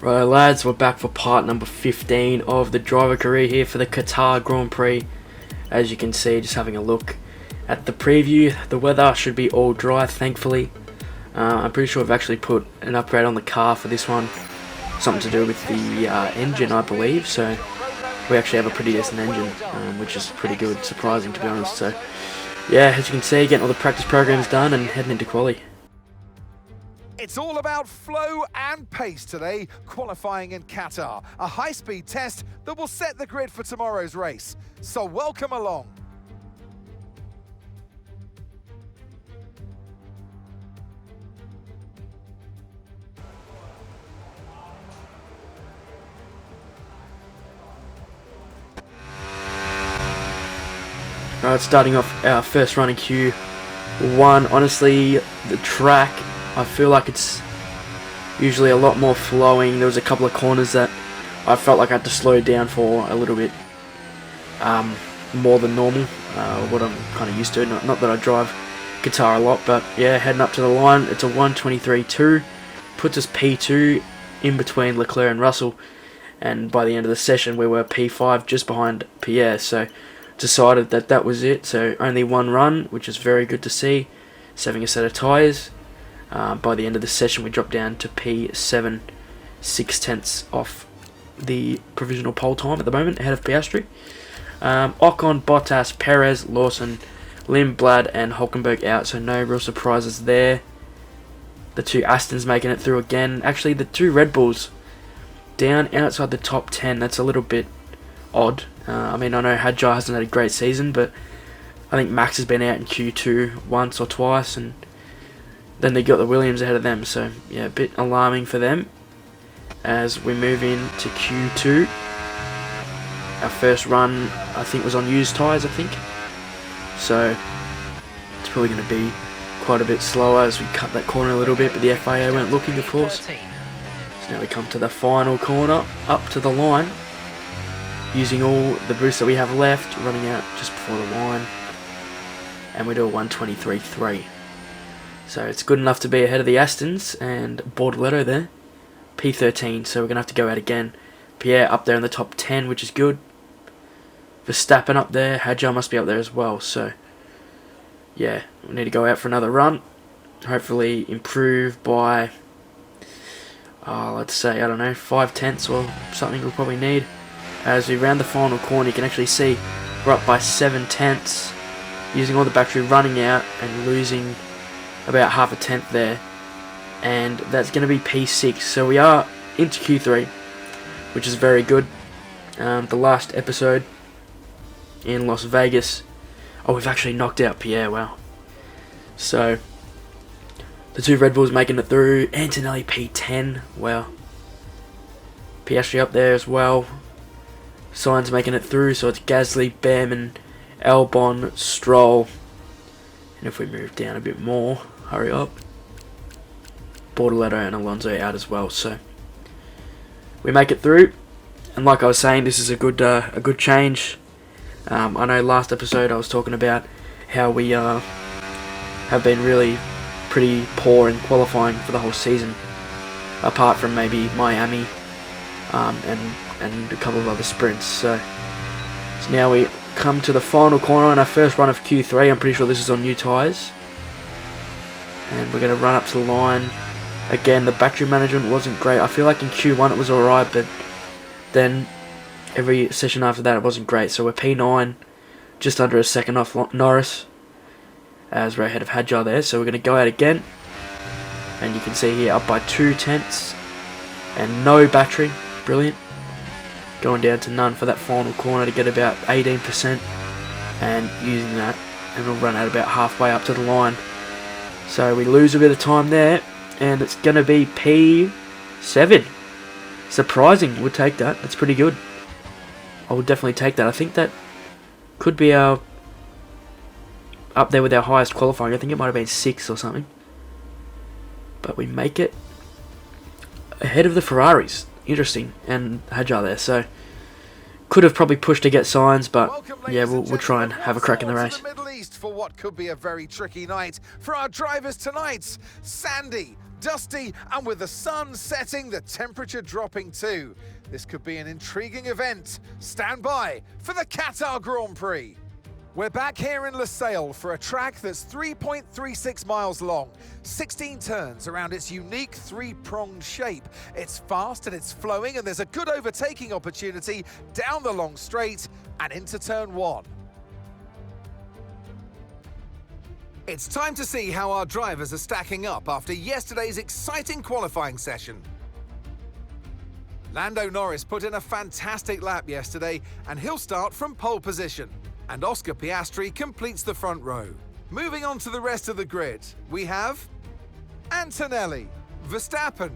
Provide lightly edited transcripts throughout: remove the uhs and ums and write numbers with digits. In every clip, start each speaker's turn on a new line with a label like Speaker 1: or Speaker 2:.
Speaker 1: Right lads, we're back for part number 15 of the driver career here for the Qatar Grand Prix. As you can see, just having a look at the preview, the weather should be all dry thankfully. I'm pretty sure I've actually put an upgrade on the car for this one. Something to do with the engine I believe, so we actually have a pretty decent engine, which is pretty good, surprising to be honest. So yeah, as you can see, getting all the practice programs done and heading into quali.
Speaker 2: It's all about flow and pace today, qualifying in Qatar. A high-speed test that will set the grid for tomorrow's race. So welcome along.
Speaker 1: Alright, starting off our first run in Q1. Honestly, the track, I feel like it's usually a lot more flowing. There was a couple of corners that I felt like I had to slow down for a little bit more than normal, what I'm kind of used to. Not that I drive Qatar a lot, but yeah, heading up to the line, it's a 1:23.2, puts us P2 in between Leclerc and Russell, and by the end of the session we were P5 just behind Pierre, so decided that that was it. So only one run, which is very good to see, saving a set of tyres. By the end of the session we dropped down to P7, 6/10 off the provisional pole time at the moment, ahead of Piastri. Ocon, Bottas, Perez, Lawson, Lindblad and Hulkenberg out, so no real surprises there. The two Astons making it through again. Actually, the two Red Bulls down outside the top 10, that's a little bit odd. I mean, I know Hadjar hasn't had a great season, but I think Max has been out in Q2 once or twice, and then they got the Williams ahead of them, so yeah, a bit alarming for them. As we move into Q2, our first run I think was on used tyres, I think, so it's probably going to be quite a bit slower as we cut that corner a little bit, but the FIA weren't looking, of course. So now we come to the final corner, up to the line, using all the boost that we have left, running out just before the line, and we do a 1:23.3. So it's good enough to be ahead of the Astons and Bortoletto there. P13, so we're going to have to go out again. Pierre up there in the top 10, which is good. Verstappen up there, Hadjar must be up there as well, so yeah, we need to go out for another run. Hopefully improve by, let's say, I don't know, 5/10 or something we'll probably need. As we round the final corner, you can actually see we're up by 7/10, using all the battery running out and losing about half a tenth there, and that's going to be P6, so we are into Q3, which is very good. The last episode in Las Vegas, we've actually knocked out Pierre, wow. So the two Red Bulls making it through, Antonelli P10, wow. Piastri up there as well, Sainz making it through, so it's Gasly, Behrman, Albon, Stroll, and if we move down a bit more, hurry up, Bortoletto and Alonso out as well. So we make it through, and like I was saying, this is a good change. I know last episode I was talking about how we have been really pretty poor in qualifying for the whole season, apart from maybe Miami and a couple of other sprints. So now we come to the final corner on our first run of Q3. I'm pretty sure this is on new tyres, and we're going to run up to the line. Again, the battery management wasn't great. I feel like in Q1 it was alright, but then every session after that it wasn't great. So we're P9, just under a second off Norris, as we're ahead of Hadjar there. So we're going to go out again, and you can see here up by 2/10 and no battery. Brilliant. Going down to none for that final corner to get about 18%, and using that, and we'll run out about halfway up to the line. So we lose a bit of time there, and it's going to be P7. Surprising, we'll take that. That's pretty good. I would definitely take that. I think that could be our up there with our highest qualifying. I think it might have been 6 or something. But we make it ahead of the Ferraris. Interesting. And Hadjar there. So could have probably pushed to get signs, but yeah, we'll try and have a crack in the race.
Speaker 2: For what could be a very tricky night for our drivers tonight. Sandy, dusty, and with the sun setting, the temperature dropping too. This could be an intriguing event. Stand by for the Qatar Grand Prix. We're back here in Losail for a track that's 3.36 miles long, 16 turns around its unique three-pronged shape. It's fast and it's flowing, and there's a good overtaking opportunity down the long straight and into turn 1. It's time to see how our drivers are stacking up after yesterday's exciting qualifying session. Lando Norris put in a fantastic lap yesterday, and he'll start from pole position. And Oscar Piastri completes the front row. Moving on to the rest of the grid, we have Antonelli, Verstappen,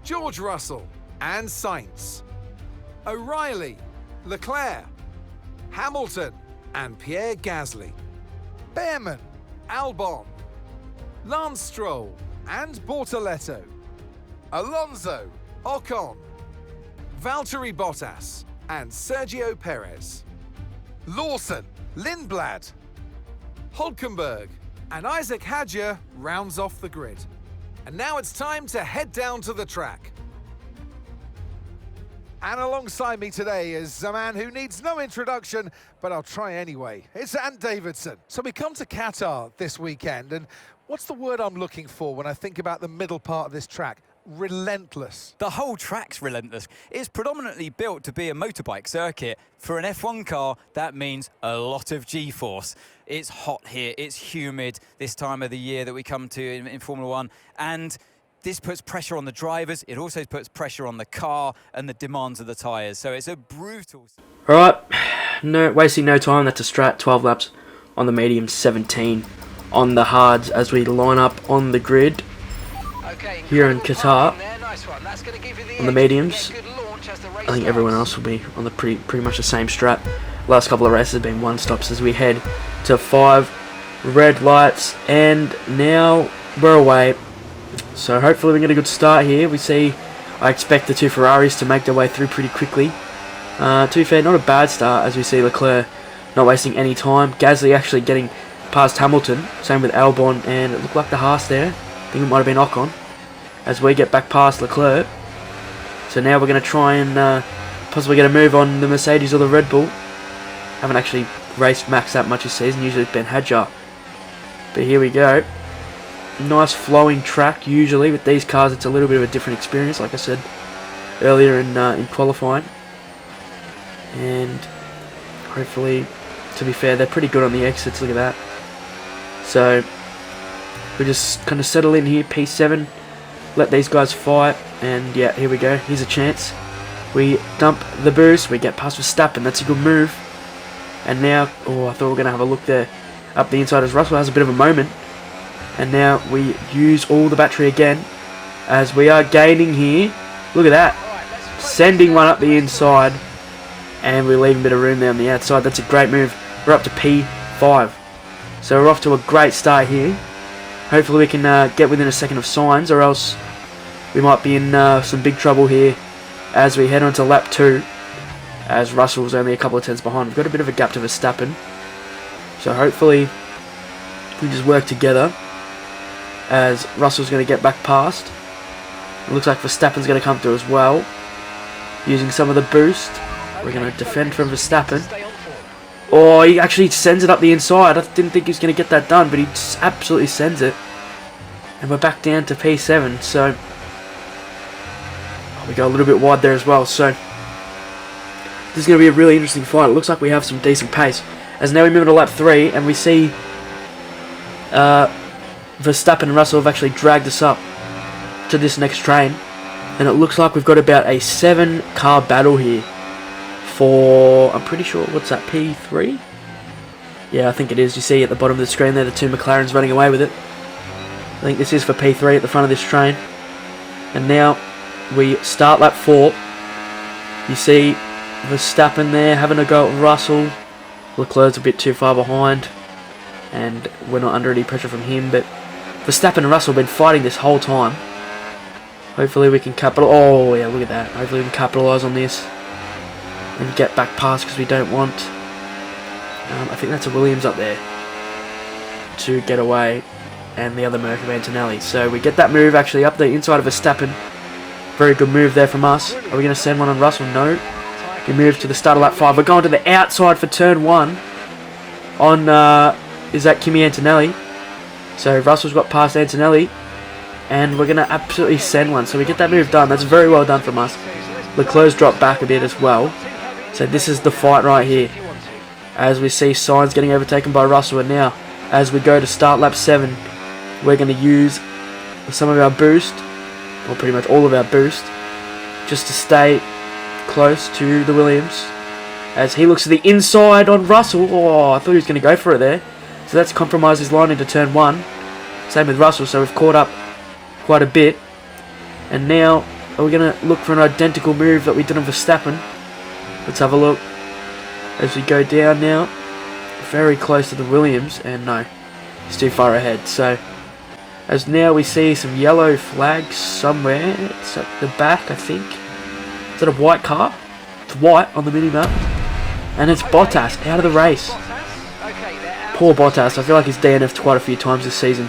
Speaker 2: George Russell and Sainz, O'Reilly, Leclerc, Hamilton and Pierre Gasly, Behrman, Albon, Lance Stroll and Bortoletto, Alonso, Ocon, Valtteri Bottas and Sergio Perez, Lawson, Lindblad, Hulkenberg and Isaac Hadjar rounds off the grid. And now it's time to head down to the track. And alongside me today is a man who needs no introduction, but I'll try anyway. It's Ant Davidson. So we come to Qatar this weekend, and what's the word I'm looking for when I think about the middle part of this track? Relentless.
Speaker 3: The whole track's relentless. It's predominantly built to be a motorbike circuit. For an F1 car, that means a lot of G-force. It's hot here, it's humid this time of the year that we come to in Formula One, and this puts pressure on the drivers. It also puts pressure on the car and the demands of the tyres. So it's a brutal...
Speaker 1: Alright, wasting no time. That's a strat, 12 laps on the medium, 17 on the hards as we line up on the grid. Here in Qatar, on the mediums. I think everyone else will be on the pretty much the same strat. Last couple of races have been one stops as we head to 5 red lights, and now we're away. So hopefully we get a good start here. I expect the 2 Ferraris to make their way through pretty quickly. To be fair, not a bad start as we see Leclerc not wasting any time. Gasly actually getting past Hamilton, same with Albon, and it looked like the Haas there. I think it might have been Ocon, as we get back past Leclerc. So now we're going to try and possibly get a move on the Mercedes or the Red Bull. Haven't actually raced Max that much this season, usually it's been Hadjar. But here we go. Nice flowing track. Usually with these cars it's a little bit of a different experience, like I said earlier in qualifying. And hopefully, to be fair, they're pretty good on the exits, look at that. So we just kind of settle in here, P7, let these guys fight, and yeah, here we go, here's a chance. We dump the boost, we get past Verstappen, that's a good move. And now, oh, I thought we were going to have a look there up the inside as Russell has a bit of a moment. And now we use all the battery again as we are gaining here. Look at that, sending one up the inside, and we leave a bit of room there on the outside. That's a great move. We're up to P5, so we're off to a great start here. Hopefully we can get within a second of Sainz, or else we might be in some big trouble here as we head on to lap 2, as Russell's only a couple of tenths behind. We've got a bit of a gap to Verstappen, so hopefully we just work together as Russell's going to get back past. It looks like Verstappen's going to come through as well, using some of the boost. We're going to defend from Verstappen. Oh, he actually sends it up the inside. I didn't think he was going to get that done, but he just absolutely sends it. And we're back down to P7, so we go a little bit wide there as well. So this is going to be a really interesting fight. It looks like we have some decent pace. As now we move to lap 3, and we see Verstappen and Russell have actually dragged us up to this next train. And it looks like we've got about a 7-car battle here for, I'm pretty sure, what's that, P3? Yeah, I think it is. You see at the bottom of the screen there, the 2 McLarens running away with it. I think this is for P3 at the front of this train. And now we start lap 4. You see Verstappen there having a go at Russell. Leclerc's a bit too far behind, and we're not under any pressure from him, but Verstappen and Russell have been fighting this whole time. Hopefully we can oh yeah, look at that. Hopefully we can capitalise on this and get back past, because we don't want, I think that's a Williams up there, to get away. and the other Merc of Antonelli. So we get that move actually up the inside of Verstappen. Very good move there from us. Are we going to send one on Russell? No. We move to the start of lap 5. We're going to the outside for turn 1 on, is that Kimi Antonelli? So Russell's got past Antonelli, and we're going to absolutely send one. So we get that move done. That's very well done from us. Leclerc's dropped back a bit as well. So this is the fight right here. As we see Sainz getting overtaken by Russell, and now as we go to start lap 7, we're going to use some of our boost, or pretty much all of our boost, just to stay close to the Williams. As he looks to the inside on Russell. Oh, I thought he was going to go for it there. So that's compromised his line into turn 1. Same with Russell, so we've caught up quite a bit. And now, are we going to look for an identical move that we did on Verstappen? Let's have a look. As we go down now, very close to the Williams, and no, he's too far ahead. So, as now we see some yellow flags somewhere. It's at the back, I think. Is it a white car? It's white on the mini-map. And it's Bottas out of the race. Poor Bottas. I feel like he's DNF'd quite a few times this season.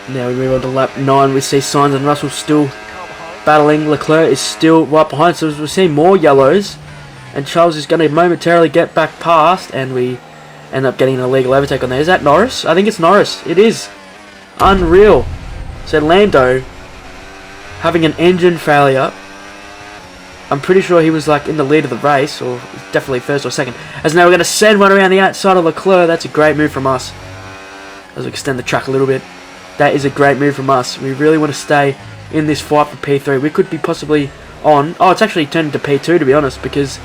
Speaker 1: Now we move on to lap 9. We see Sainz and Russell still battling. Leclerc is still right behind. So we're seeing more yellows. And Charles is going to momentarily get back past. And we end up getting an illegal overtake on there. Is that Norris? I think it's Norris. It is. Unreal. So Lando having an engine failure. I'm pretty sure he was like in the lead of the race, or definitely first or second. As now we're going to send one around the outside of Leclerc. That's a great move from us. As we extend the track a little bit. That is a great move from us. We really want to stay in this fight for P3. We could be possibly on. Oh, it's actually turned into P2 to be honest, because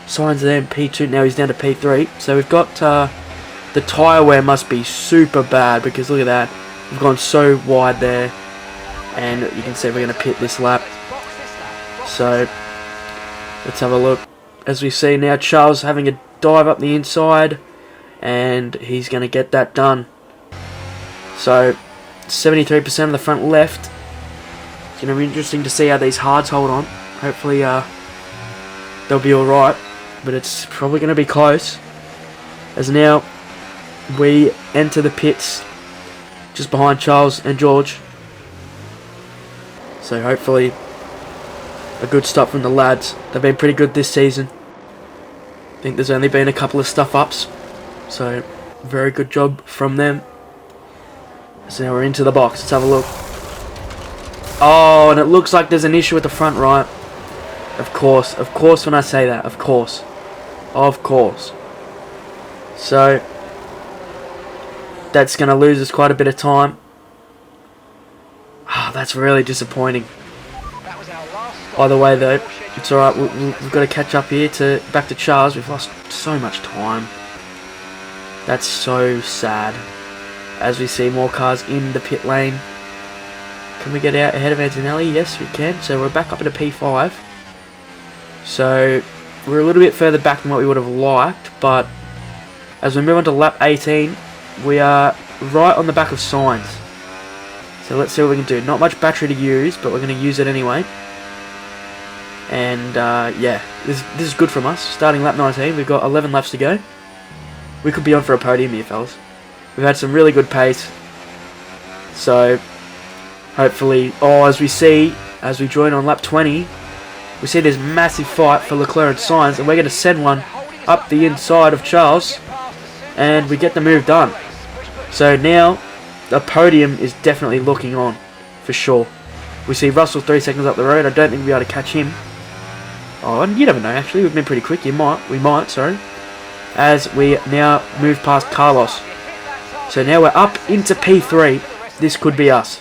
Speaker 1: Sainz there in P2. Now he's down to P3. So we've got the tyre wear must be super bad, because look at that. We've gone so wide there. And you can see we're going to pit this lap. So, let's have a look. As we see now, Charles having a dive up the inside, and he's going to get that done. So, 73% of the front left. It's going to be interesting to see how these hards hold on. Hopefully, they'll be alright, but it's probably going to be close. As now, we enter the pits just behind Charles and George. So, hopefully a good stop from the lads. They've been pretty good this season. I think there's only been a couple of stuff-ups. So, very good job from them. So now we're into the box. Let's have a look. Oh, and it looks like there's an issue with the front right. Of course when I say that. Of course. So, that's going to lose us quite a bit of time. Ah, that's really disappointing. Either way though, it's alright, we've got to catch up here back to Charles. We've lost so much time. That's so sad. As we see more cars in the pit lane. Can we get out ahead of Antonelli? Yes, we can. So we're back up into P5. So we're a little bit further back than what we would have liked, but as we move on to lap 18, we are right on the back of Sainz. So let's see what we can do. Not much battery to use, but we're going to use it anyway. And yeah, this is good from us. Starting lap 19, we've got 11 laps to go. We could be on for a podium here, fellas. We've had some really good pace. So, hopefully, as we join on lap 20, we see this massive fight for Leclerc and Sainz, and we're going to send one up the inside of Charles, and we get the move done. So now, the podium is definitely looking on, for sure. We see Russell 3 seconds up the road. I don't think we'll be able to catch him. Oh, and you never know, actually. We've been pretty quick. We might, sorry. As we now move past Carlos. So now we're up into P3. This could be us.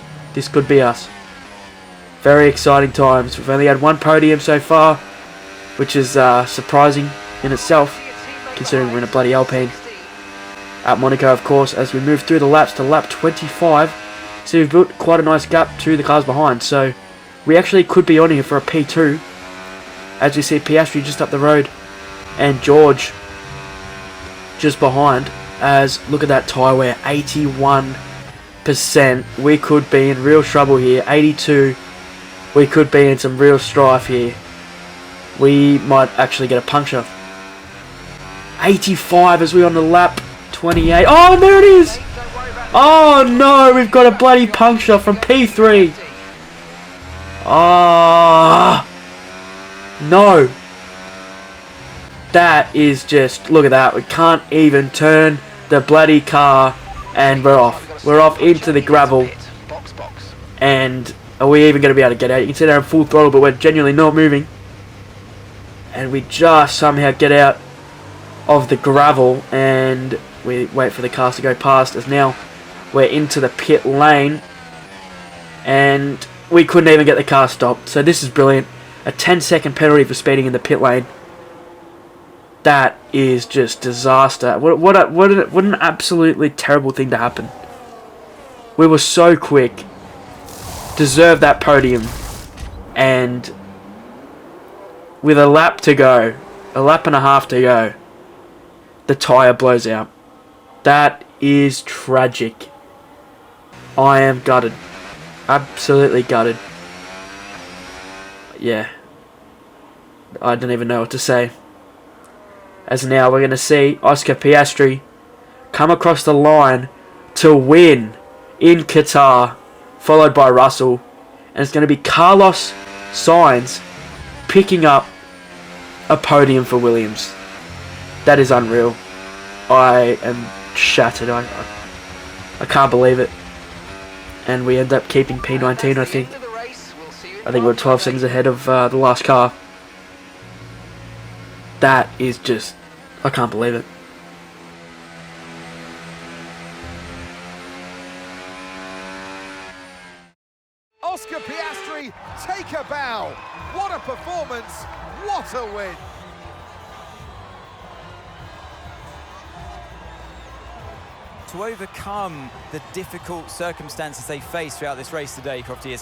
Speaker 1: Very exciting times. We've only had one podium so far, which is surprising in itself, considering we're in a bloody Alpine. At Monaco, of course, as we move through the laps to lap 25. So we've built quite a nice gap to the cars behind. So we actually could be on here for a P2. As we see Piastri just up the road, and George just behind. As look at that tyre wear, 81%. We could be in real trouble here. 82. We could be in some real strife here. We might actually get a puncture. 85 as we're on the lap 28. Oh, there it is! Oh no, we've got a bloody puncture from P3. Ah, no. That is just, look at that. We can't even turn the bloody car and we're off. We're off into the gravel. And are we even going to be able to get out? You can see they're in full throttle, but we're genuinely not moving. And we just somehow get out of the gravel and we wait for the cars to go past us. Now we're into the pit lane and we couldn't even get the car stopped. So this is brilliant. A 10-second penalty for speeding in the pit lane. That is just disaster. What an absolutely terrible thing to happen. We were so quick. Deserved that podium. And with a lap to go, a lap and a half to go, the tyre blows out. That is tragic. I am gutted. Absolutely gutted. Yeah. I don't even know what to say. As now we're going to see Oscar Piastri come across the line to win in Qatar, followed by Russell. And it's going to be Carlos Sainz picking up a podium for Williams. That is unreal. I am shattered. I can't believe it. And we end up keeping P19, I think. I think we're 12 seconds ahead of the last car. That is just... I can't believe it.
Speaker 2: Oscar Piastri, take a bow. What a performance. What a win.
Speaker 3: To overcome the difficult circumstances they face throughout this race today, Crofty,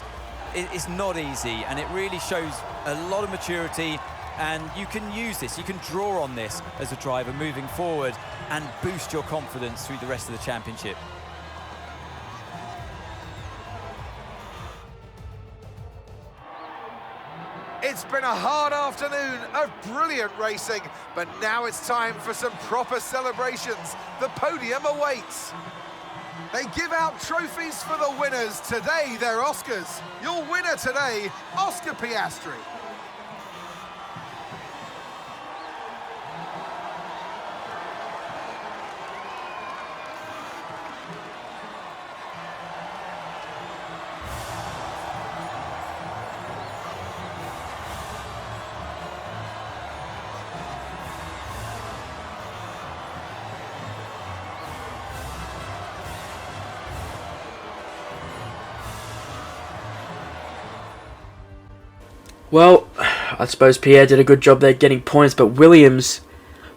Speaker 3: it's not easy, and it really shows a lot of maturity, and you can use this, you can draw on this as a driver moving forward and boost your confidence through the rest of the championship.
Speaker 2: It's been a hard afternoon of brilliant racing, but now it's time for some proper celebrations. The podium awaits. They give out trophies for the winners. Today, they're Oscars. Your winner today, Oscar Piastri.
Speaker 1: Well, I suppose Pierre did a good job there getting points, but Williams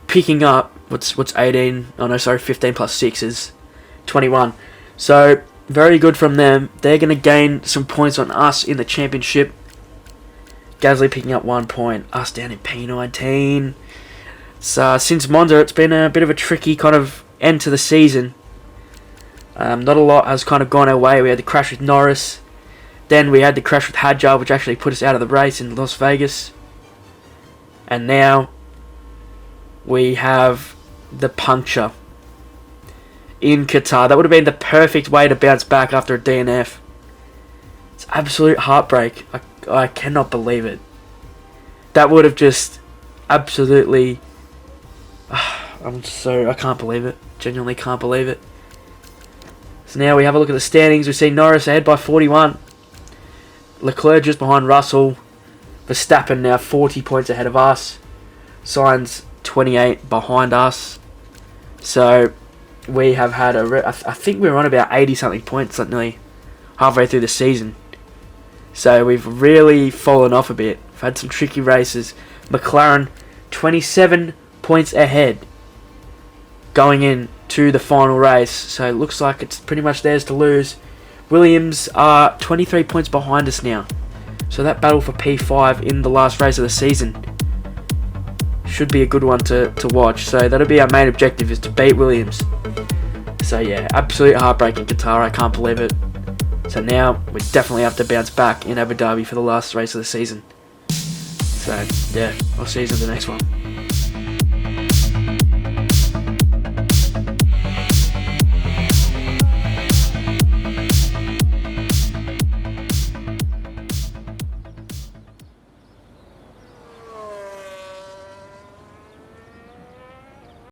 Speaker 1: picking up, what's 18? Oh no, sorry, 15 plus 6 is 21. So, very good from them. They're going to gain some points on us in the championship. Gasly picking up 1 point, us down in P19. So, since Monza, it's been a bit of a tricky kind of end to the season. Not a lot has kind of gone our way. We had the crash with Norris. Then we had the crash with Hadjar, which actually put us out of the race in Las Vegas. And now we have the puncture in Qatar. That would have been the perfect way to bounce back after a DNF. It's absolute heartbreak. I cannot believe it. That would have just absolutely... I can't believe it. Genuinely can't believe it. So now we have a look at the standings. We see Norris ahead by 41. Leclerc just behind Russell. Verstappen now 40 points ahead of us. Sainz 28 behind us. So we have had I think we were on about 80 something points, like nearly halfway through the season. So we've really fallen off a bit. We've had some tricky races. McLaren 27 points ahead going in to the final race. So it looks like it's pretty much theirs to lose. Williams are 23 points behind us now. So that battle for P5 in the last race of the season should be a good one to watch. So that'll be our main objective, is to beat Williams. So yeah, absolute heartbreak in Qatar. I can't believe it. So now we definitely have to bounce back in Abu Dhabi for the last race of the season. So yeah, I'll see you in the next one.